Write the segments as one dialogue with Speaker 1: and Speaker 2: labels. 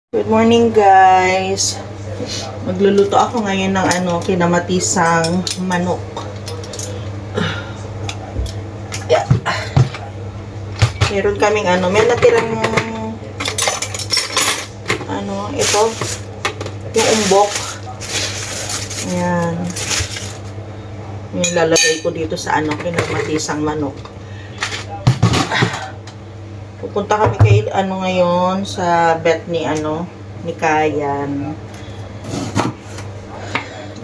Speaker 1: Good morning guys. Magluluto ako ngayon ng kinamatisang manok. Yeah. Meron kaming may natirang ito, yung umbok. Ayan. Yung lalagay ko dito sa kinamatisang manok. Pupunta kami kay ngayon sa vet ni ni Kayan.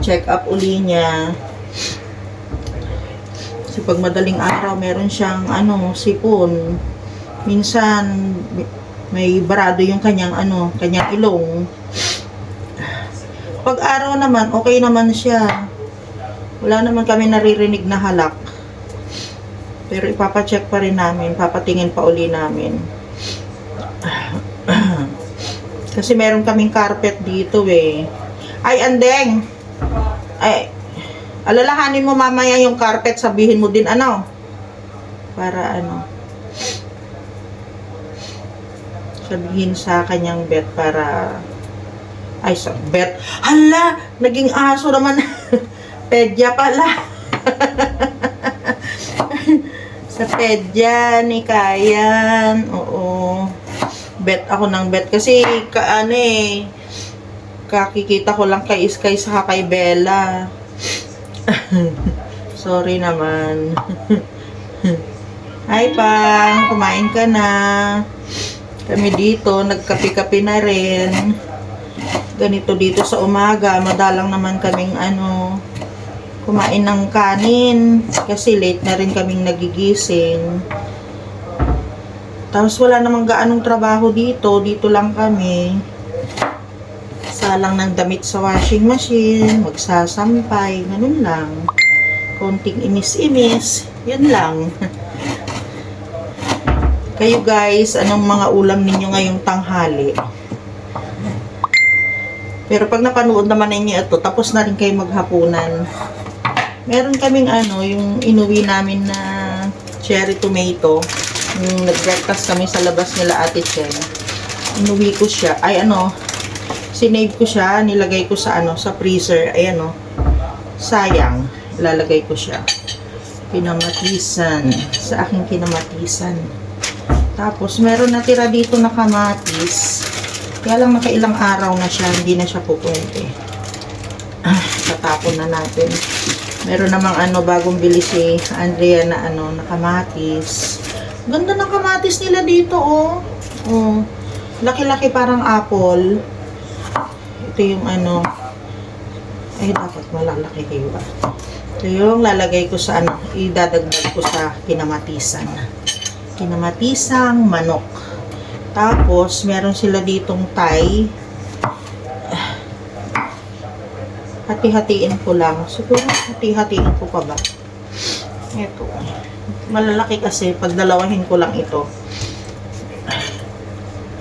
Speaker 1: Check up uli niya. Kasi pag madaling araw meron siyang sipon. Minsan may barado yung kanyang kanyang ilong. Pag araw naman okay naman siya. Wala naman kami naririnig na halak. Pero ipapacheck pa rin namin, papatingin pa uli namin. Kasi meron kaming carpet dito eh. Ay, Andeng! Ay, alalahanin mo mamaya yung carpet, sabihin mo din para sabihin sa kanyang vet para, ay sa vet, hala, naging aso naman, pedya pala. Sa pedya ni Kayan. Oo. Bet ako ng bet. Kasi, kakikita ko lang kay Iskay sa kay Bella. Sorry naman. Hi, Pang. Kumain ka na. Kami dito, nagkape-kape na rin. Ganito dito sa umaga. Madalang naman kaming kumain ng kanin kasi late na rin kaming nagigising. Tapos wala namang gaanong trabaho dito lang kami. Salang ng damit sa washing machine, magsasampay, ganun lang. Konting inis-inis, yun lang. Kayo guys, anong mga ulam ninyo ngayong tanghali? Pero pag napanood naman ninyo ito, tapos na rin kayo maghapunan. Meron kaming yung inuwi namin na cherry tomato. Yung nag-breakfast kami sa labas nila Ate Chen. Inuwi ko siya. Ay sinave ko siya. Nilagay ko sa sa freezer. Ay sayang. Ilalagay ko siya. Kinamatisan. Sa aking kinamatisan. Tapos meron natira dito na kamatis. Kaya lang nakailang araw na siya. Hindi na siya pupwede. Tatapon na natin. Meron namang bagong bili si Andrea na na kamatis. Ganda ng kamatis nila dito, oh. Oh. Laki-laki parang apple. Ito yung ay dapat malalaki kayo ba. Ito yung lalagay ko sa idadagdag ko sa kinamatisan. Kinamatisang manok. Tapos meron sila ditong Thai. Hati-hatiin ko lang. Siguro hati-hatiin ko pa ba? Ito. Malalaki kasi pag dalawahin ko lang ito.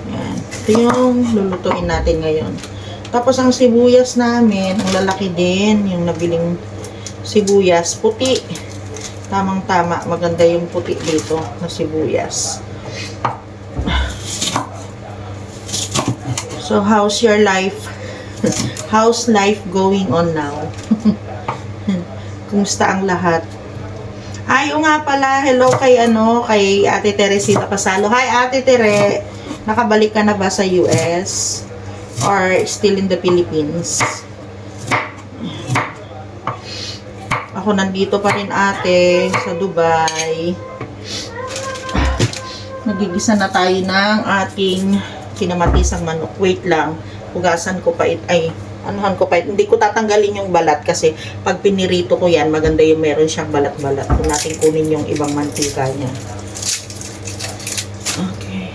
Speaker 1: Yan. Ito yung lulutuin natin ngayon. Tapos ang sibuyas namin, ang lalaki din. Yung nabiling sibuyas. Puti. Tamang-tama. Maganda yung puti dito na sibuyas. So, how's your life? How's life going on now? Kumusta ang lahat? Ay, nga pala, hello kay kay Ate Teresita Pasalo. Hi Ate Tere. Nakabalik ka na ba sa US? Or still in the Philippines? Ako nandito pa rin ate sa Dubai. Nagigisa na tayo ng ating kinamatisang manok. Wait lang. Hugasan ko pa anuhan ko pa hindi ko tatanggalin yung balat kasi pag pinirito ko yan, maganda yung meron siyang balat-balat. Kung natin kunin yung ibang mantika niya. Okay.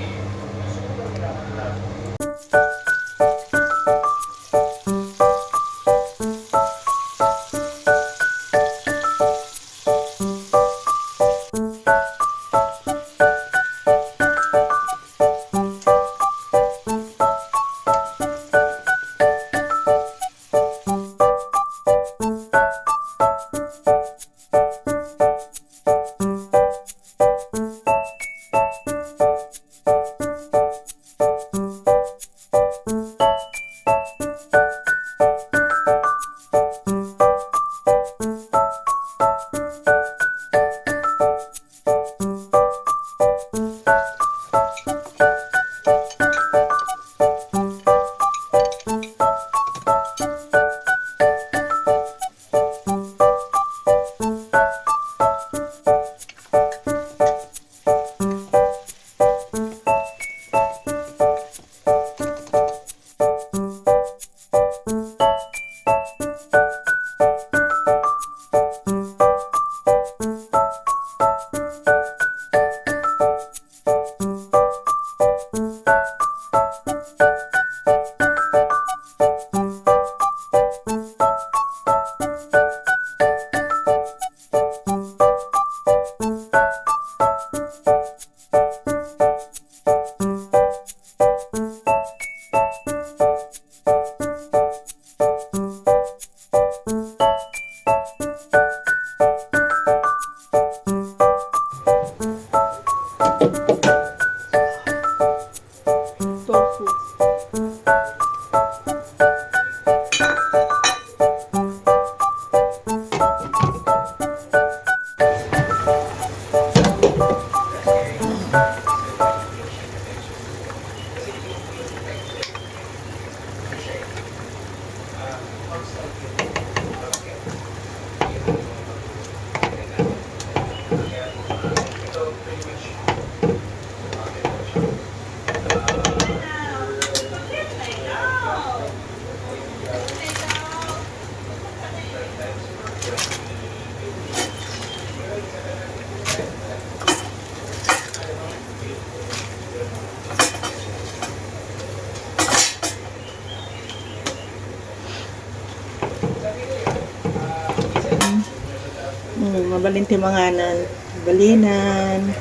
Speaker 1: Mabalintimanganan. Balinan.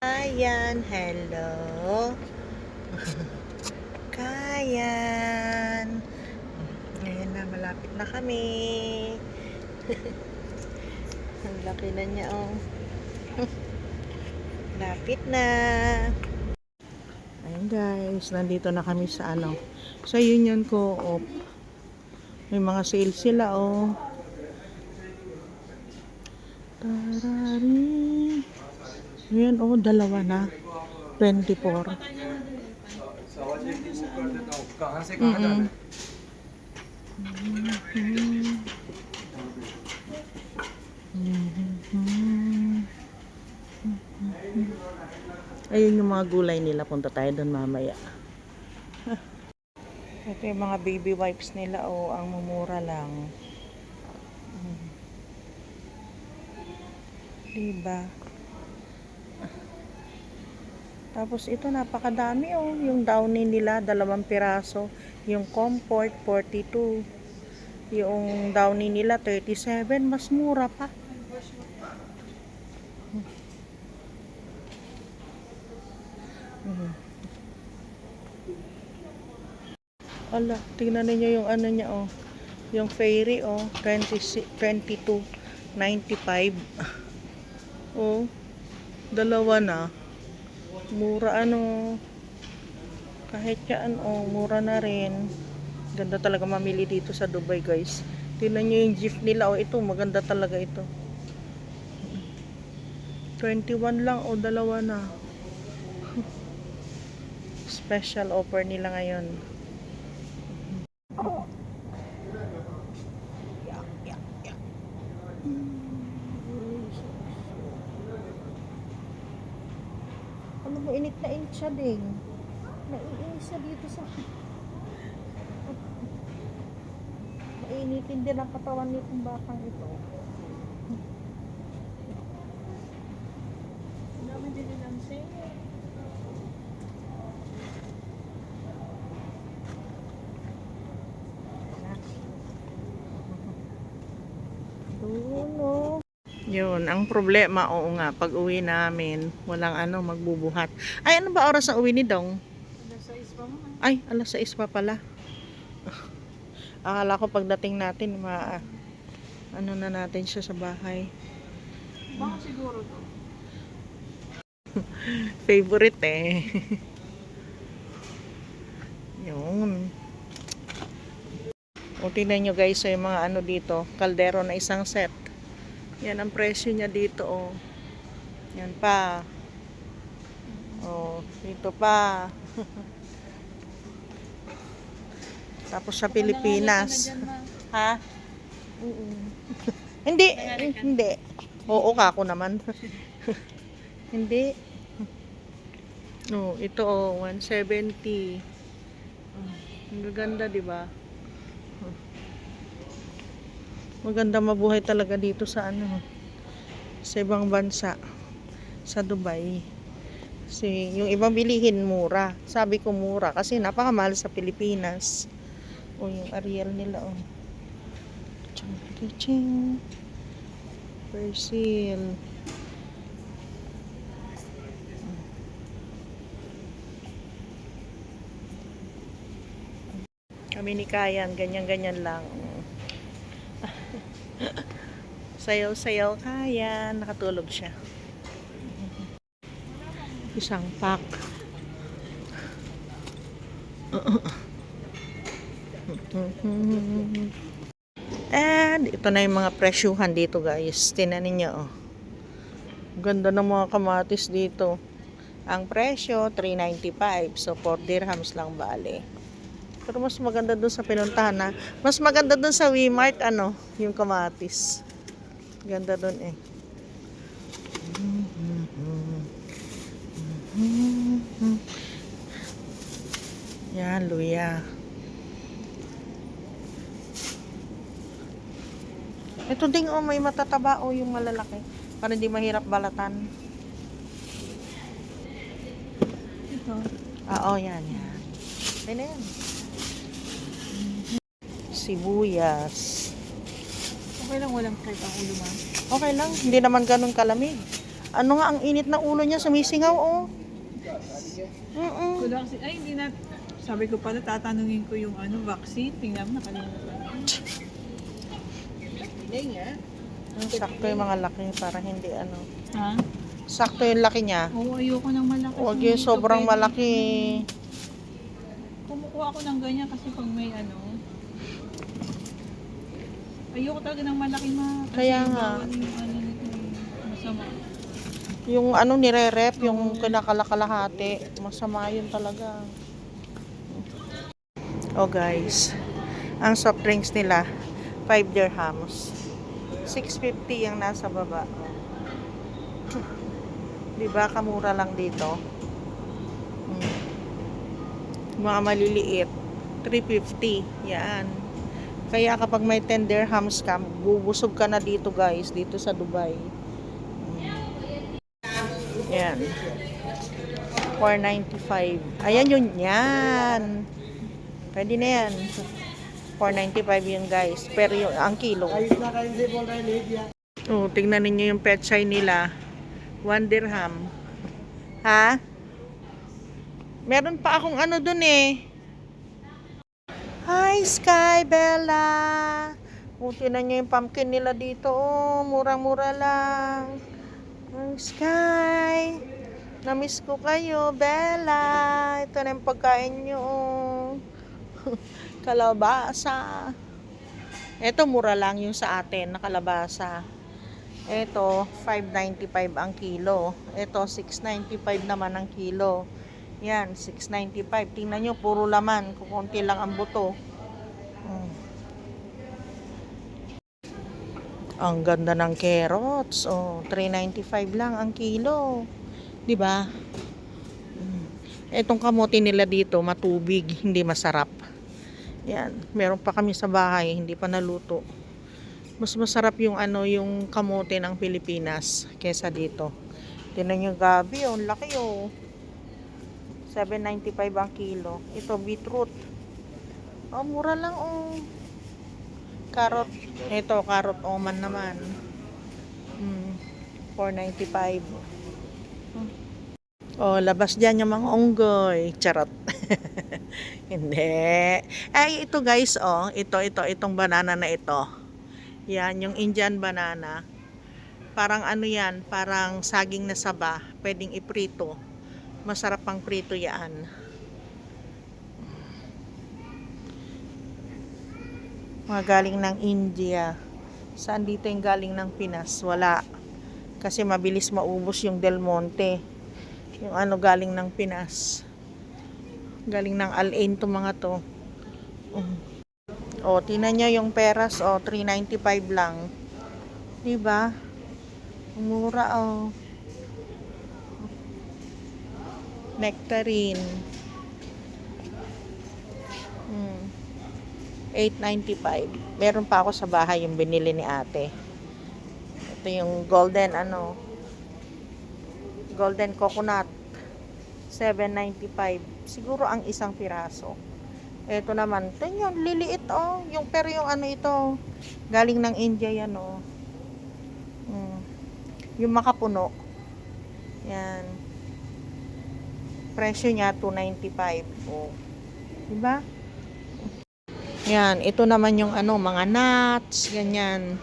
Speaker 1: Ayan, hello. Kayan. Ngayon na, malapit na kami. Ang laki na niya, oh. Lapit na. Ayun guys, nandito na kami sa sa Union Co-op. May mga sale sila, oh. Tarari. Ayan, oh, dalawa na. 24. Ayun yung mga gulay nila. Punta tayo doon mamaya. Ito yung mga baby wipes nila. Oh, ang mumura lang. Diba? Tapos ito napakadami, oh. Yung Downy nila 2 piraso. Yung Comfort 42. Yung Downy nila 37. Mas mura pa. Ala, tingnan niyo yung niya, oh. Yung Fairy, oh, 22.95. Oh, dalawa na. Mura kahit yan, oh, mura na rin. Ganda talaga mamili dito sa Dubai, guys. Tingnan niyo yung gift nila, oh, ito maganda talaga ito. 21 lang, oh, dalawa na. Special offer nila ngayon. Ano mo, init na init siya din. Naiinis siya dito sa... Mainitin din ang katawan nitong batang ito. Naman din ang sa'yo. Yun, ang problema, oo nga, pag uwi namin, walang magbubuhat. Ay, ano ba oras ang uwi ni Dong?
Speaker 2: Alas 6 pa mo.
Speaker 1: Ay, alas 6 pa pala. Akala ko pagdating natin, na natin siya sa bahay.
Speaker 2: Baka siguro to.
Speaker 1: Favorite eh. Yun. O, tingnan nyo guys, yung mga dito, kaldero na isang set. Yan ang presyo niya dito, oh. Yan pa. Oh, dito pa. Tapos sa Pilipinas. Ha? Hindi, hindi. Oo, ako naman. Hindi. No, ito, oh, 170. Ang gaganda, 'di ba? Maganda mabuhay talaga dito sa sa ibang bansa, sa Dubai. Kasi yung ibang bilihin mura. Sabi ko mura kasi napakamahal sa Pilipinas. O yung Ariel nila, oh. Ching. Persil. Kami ni Kayan, ganyan-ganyan lang. Sayaw-sayaw Kayan, nakatulog siya. Isang pack. And ito na yung mga presyuhan dito guys. Tingnan niyo oh. Ganda ng mga kamatis dito. Ang presyo 395. So 4 dirhams lang bale. Pero mas maganda dun sa pinuntahan na. Mas maganda dun sa Wmart ano, yung kamatis. Ganda dun eh. Yan, luya. Ito ding oh, may matataba oh, yung malalaki. Para hindi mahirap balatan.
Speaker 2: Ito.
Speaker 1: Oo, yan, yan. Okay na yan. Sibuyas.
Speaker 2: Okay lang walang kahit ang ulo man.
Speaker 1: Okay lang, hindi naman ganun kalamig. Ano nga, ang init ng ulo niya, sumisingaw oh.
Speaker 2: Wala kasi, ay hindi na, sabi ko pala tatanungin ko yung ano, vaccine. Tingnan mo, nakalimutan.
Speaker 1: Sakto yung mga laki para hindi ano.
Speaker 2: Ha?
Speaker 1: Sakto yung laki niya.
Speaker 2: Oo, ayoko ng malaki.
Speaker 1: Huwag
Speaker 2: Hindi
Speaker 1: yung
Speaker 2: ito
Speaker 1: sobrang
Speaker 2: pwede.
Speaker 1: malaki.
Speaker 2: Kumukuha ako ng ganyan kasi pag may ano. Ayoko talaga ng malaki kasi
Speaker 1: Kaya nga.
Speaker 2: bawal yung ano nito masama.
Speaker 1: Yung ano nire-rep, yung kinakalakalahati. Masama yun talaga. Oh guys, ang soft drinks nila, 5 dirhams. 650 yung nasa baba. Diba, kamura lang dito. Mga maliliit, 350. Yan. Kaya kapag may 10 dirhams ka, bubusog ka na dito guys, dito sa Dubai. Yan. 495. Ayan yun, yan. Pwede na yan. 495 yun guys. Pero yung, ang kilo. Oh, tingnan ninyo yung pechay nila. 1 dirham. Ha? Meron pa akong ano dun eh. Hi, Sky Bella. Tingnan nyo yung pumpkin nila dito. Oh, murang-mura lang. Ang Sky. Namiss ko kayo, Bella. Ito na yung pagkain nyo. Oh. Kalabasa. Ito, mura lang yung sa atin na kalabasa. Ito, 5.95 ang kilo. Ito, 6.95 naman ang kilo. Yan, 6.95. Tingnan nyo, puro laman. Kukunti lang ang buto. Ang ganda ng carrots. Oh, 3.95 lang ang kilo. 'Di ba? Etong kamote nila dito, matubig, hindi masarap. Yan, meron pa kami sa bahay, hindi pa naluto. Mas masarap yung ano, yung kamote ng Pilipinas kaysa dito. Tingnan nyo gabi, oh, ang laki oh. 7.95 ang kilo. Ito beetroot. Oh, mura lang oh. Carrot. Ito, carrot oman naman. 4.95. Oh, labas dyan yung mga unggoy. Charot. Hindi. Ay, ito guys, oh. Itong banana na ito. Yan, yung Indian banana. Parang ano yan, parang saging na saba. Pwedeng iprito. Masarap pang prito yan. Mga galing ng India. Saan dito yung galing ng Pinas? Wala. Kasi mabilis maubos yung Del Monte. Yung ano galing ng Pinas. Galing ng Al-Ain to mga to. O, tingnan nyo yung peras. O, 3.95 lang. Diba? Mura o. Nectarine. 8.95. Meron pa ako sa bahay yung binili ni ate. Ito yung golden ano. Golden coconut. 7.95. Siguro ang isang piraso. Ito naman, ito yun, liliit oh. Yung pero yung ano ito, galing ng India yan oh. Yung makapuno. Yan. Presyo niya 2.95. Oh. Diba? Yan, ito naman yung ano, mga nuts, ganyan.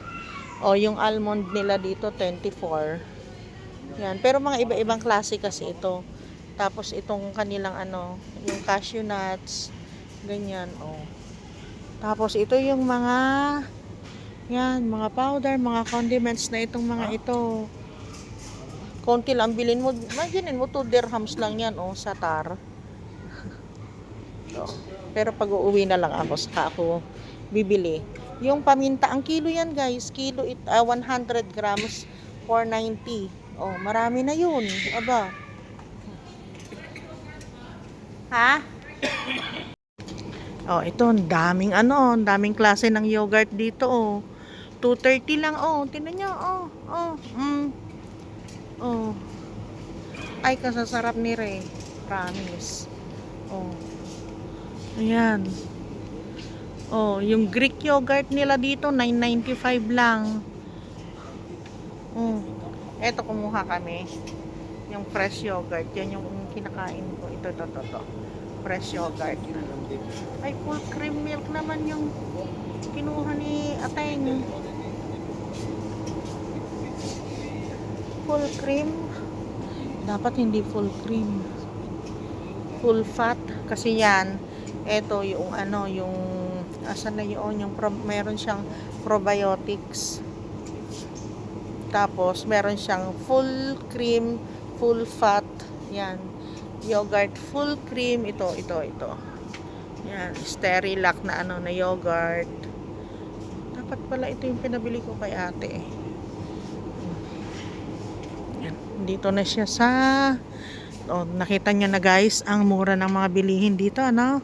Speaker 1: O, yung almond nila dito, 24. Yan, pero mga iba-ibang klase kasi ito. Tapos itong kanilang ano, yung cashew nuts, Ganyan, oh. Tapos ito yung mga yan, mga powder, mga condiments na itong mga ito. Konti lang bilhin mo. Imagine mo 2 dirhams lang yan, oh, sa tar. So, pero pag uuwi na lang ako, saka ako bibili. Yung paminta, ang kilo yan guys. Kilo, 100 grams, 490. Oh, marami na yun. Aba. Ha? Oh, ito, ang daming daming klase ng yogurt dito, oh. 230 lang, oh. Tingnan niyo, oh. Oh, oh. Ay, kasasarap ni Ray. Promise. Oh. Ayan. Oh, yung Greek yogurt nila dito, 9.95 lang. Oh. Eto, kumuha kami. Yung fresh yogurt. Yan yung kinakain ko. Ito. Fresh yogurt. Ay, full cream milk naman yung kinuha ni Ateng. Full cream. Dapat hindi full cream. Full fat. Kasi yan, eto yung yung asan na yun, meron siyang probiotics. Tapos, meron siyang full cream, full fat. Yan. Yogurt, full cream. Ito. Yan. Sterilac na na yogurt. Dapat pala ito yung pinabili ko kay ate. Yan. Dito na siya sa... Oh, nakita niyo na guys, ang mura ng mga bilihin dito, ano?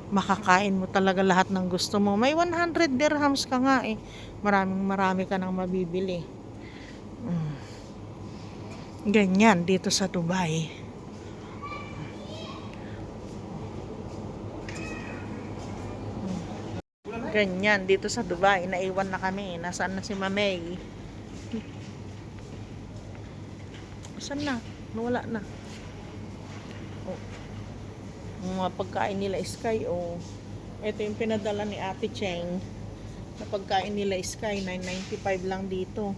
Speaker 1: Makakain mo talaga lahat ng gusto mo. May 100 dirhams ka nga eh. Marami ka nang mabibili. Ganyan dito sa Dubai. Ganyan dito sa Dubai. Naiwan na kami. Nasaan na si Mamay? Saan na? Nawala na. Oh. Mga pagkain nila Sky, oh. Ito yung pinadala ni Ate Cheng. Na pagkain nila Sky, 9.95 lang dito.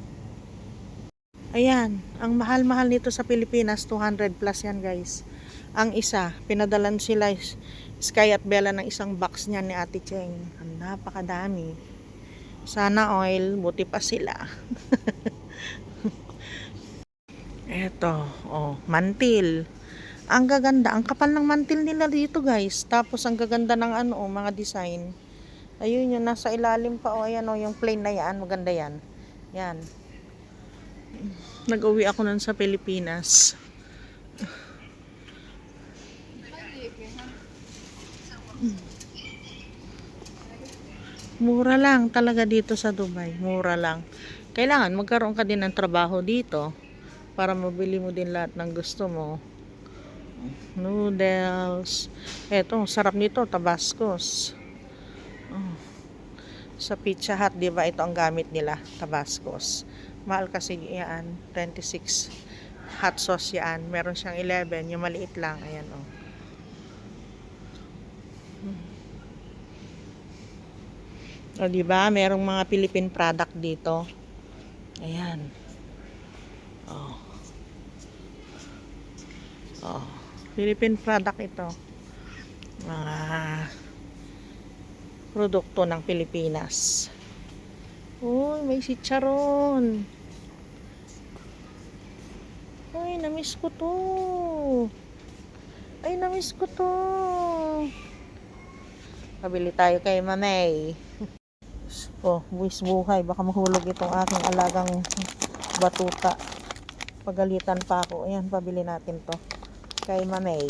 Speaker 1: Ayan, ang mahal-mahal nito sa Pilipinas, 200 plus yan guys. Ang isa, pinadalan sila Sky at Bella ng isang box niya ni Ate Cheng. Ang napakadami. Sana oil, buti pa sila. Eto, oh, mantil. Ang gaganda, ang kapal ng mantil nila dito guys. Tapos ang gaganda ng mga design. Ayun yung nasa ilalim pa, oh, ayan, oh, yung plain na yan, maganda yan. Yan. Nag-uwi ako nun sa Pilipinas. Mura lang talaga dito sa Dubai. Mura lang. Kailangan magkaroon ka din ng trabaho dito para mabili mo din lahat ng gusto mo. Noodles. Eto, sarap nito, Tabascos. Oh. Sa Pizza Hut, di ba, ito ang gamit nila, Tabascos. Mahal kasi yan, 26 hot sauce yan. Meron siyang 11, yung maliit lang. Ayan, oh. O, di ba? Merong mga Philippine product dito. Ayan. Oh. Oh. Philippine product ito. Mga produkto ng Pilipinas. Uy, may chicharon. Ay, namiss ko to. Ay, namiss ko to. Pabili tayo kay Mamay. Oh, buwis buhay. Baka mahulog itong aking alagang batuta. Pagalitan pa ako. Ayan, pabili natin to. Kay Mamay.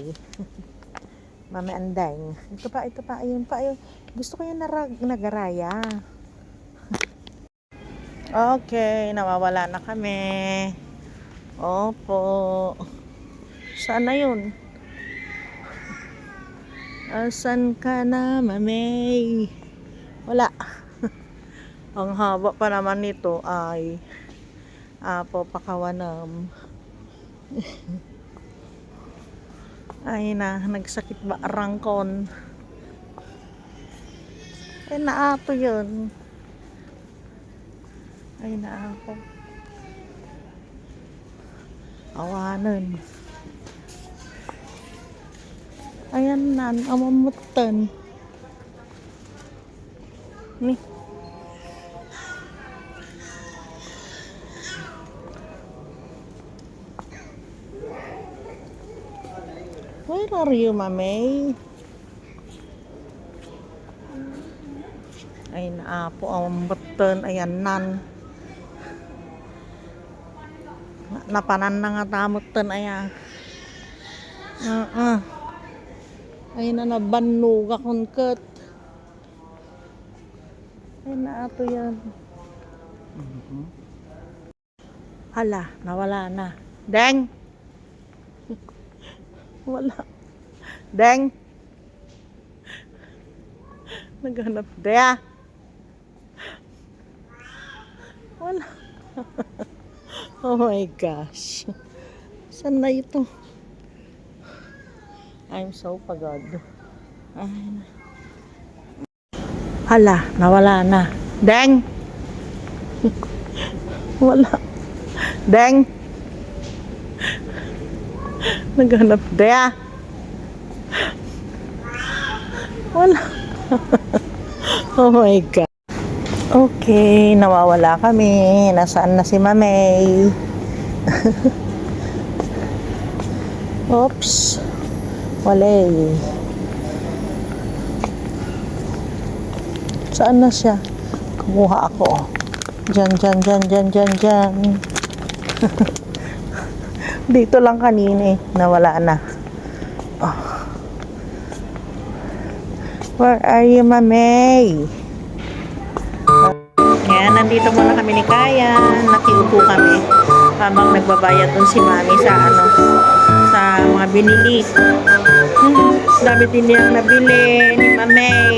Speaker 1: Mami Andang. Ito pa. Ayun pa. Ayun. Gusto ko yung nagaraya. Okay, nawawala na kami. Opo. Saan na yun? Asan ka na, Mamay? Wala. Ang haba pa naman nito ay Apo Pakawanam. Ay na, nagsakit ba rangkon? Ay naato yun. Ay naapo. Awanan. Ayan na, amamutan. Ni. Where are you, Mamay? Ay, naapo ang button. Ayan nan. Napanan na nga tamutan. Ayan. Ay na nabannog akong kat. Ay na ato yan. Hala, nawala na. Deng! Wala. Deng! Naghanap. Dea! Wala. Oh my gosh. Saan na ito? I'm so pagod. Ay. Hala, nawala na. Deng! Wala. Deng! Naghanap. Dea! Wala. Oh my God. Okay, nawawala kami. Nasaan na si Mamay? Oops. Walay. Saan na siya? Kumuha ako. Diyan. Dito lang kanina eh. Nawala na. Oh. Where are you, Mamay? Kaya nandito muna kami ni Kayan. Nakiupo kami. Habang nagbabayad dun si Mami sa sa mga binili. Dami din niyang nabili ni Mamay.